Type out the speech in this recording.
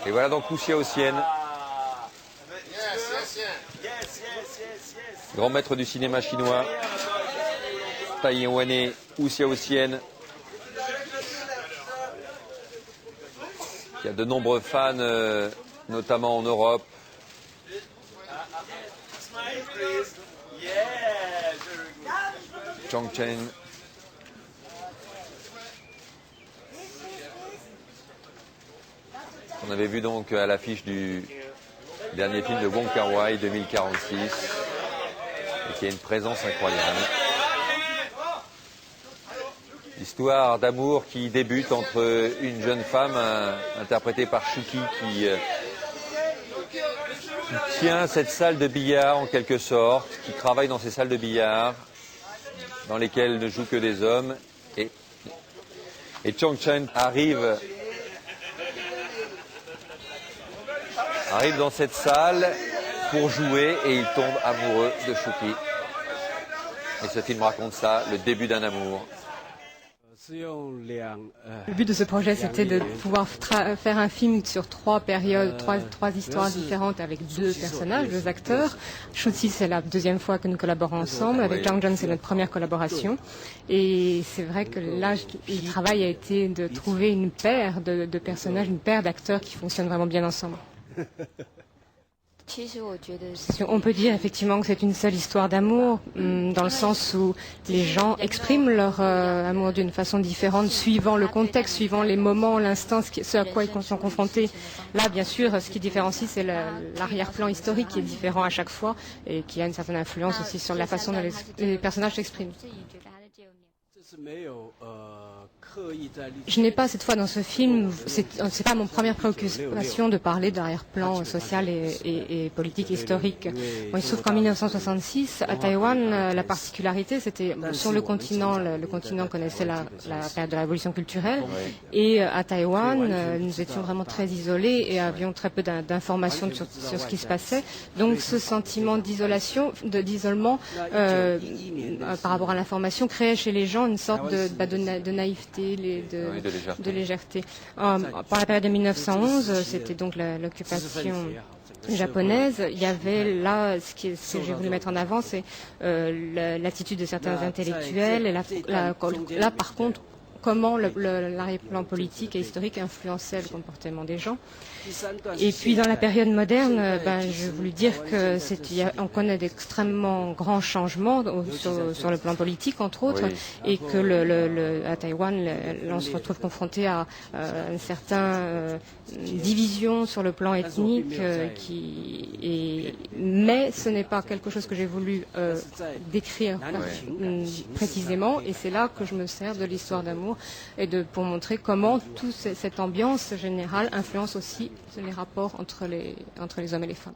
Et voilà donc Wu Xiaoxian, grand maître du cinéma chinois, taïwanais Wu Xiaoxian, qui a de nombreux fans, notamment en Europe. Chang Chen. On avait vu donc à l'affiche du dernier film de Wong Kar-wai 2046 et qui a une présence incroyable. Histoire d'amour qui débute entre une jeune femme interprétée par Shuki qui tient cette salle de billard en quelque sorte, qui travaille dans ces salles de billard dans lesquelles ne jouent que des hommes, et Chang Chen arrive dans cette salle pour jouer et il tombe amoureux de Shuki. Et ce film raconte ça, le début d'un amour. Le but de ce projet, c'était de pouvoir faire un film sur trois périodes, trois histoires différentes avec deux personnages, deux acteurs. Shuqi, c'est la deuxième fois que nous collaborons ensemble. Avec Chang Chen, c'est notre première collaboration. Et c'est vrai que là, le travail a été de trouver une paire de personnages, une paire d'acteurs qui fonctionnent vraiment bien ensemble. On peut dire effectivement que c'est une seule histoire d'amour, dans le sens où les gens expriment leur amour d'une façon différente, suivant le contexte, suivant les moments, l'instant, ce à quoi ils sont confrontés. Là, bien sûr, ce qui différencie, c'est l'arrière-plan historique qui est différent à chaque fois et qui a une certaine influence aussi sur la façon dont les personnages s'expriment. Je n'ai pas cette fois dans ce film, c'est pas mon première préoccupation de parler d'arrière-plan social et politique historique. Bon, il se trouve qu'en 1966, à Taïwan, la particularité, c'était sur le continent connaissait la période de la révolution culturelle, et à Taïwan, nous étions vraiment très isolés et avions très peu d'informations sur ce qui se passait. Donc ce sentiment d'isolement par rapport à l'information créait chez les gens une sorte de naïveté, de légèreté. Par la période de 1911, c'était donc l'occupation japonaise. Il y avait là, ce que j'ai voulu mettre en avant, c'est l'attitude de certains intellectuels. Et là, par contre, comment l'arrière-plan politique et historique influençait le comportement des gens. Et puis dans la période moderne, je voulais dire on connaît d'extrêmement grands changements sur le plan politique, entre autres, et que à Taïwan, on se retrouve confronté à une certaine division sur le plan ethnique, mais ce n'est pas quelque chose que j'ai voulu décrire précisément, et c'est là que je me sers de l'histoire d'amour et pour montrer comment toute cette ambiance générale influence aussi les rapports entre les hommes et les femmes.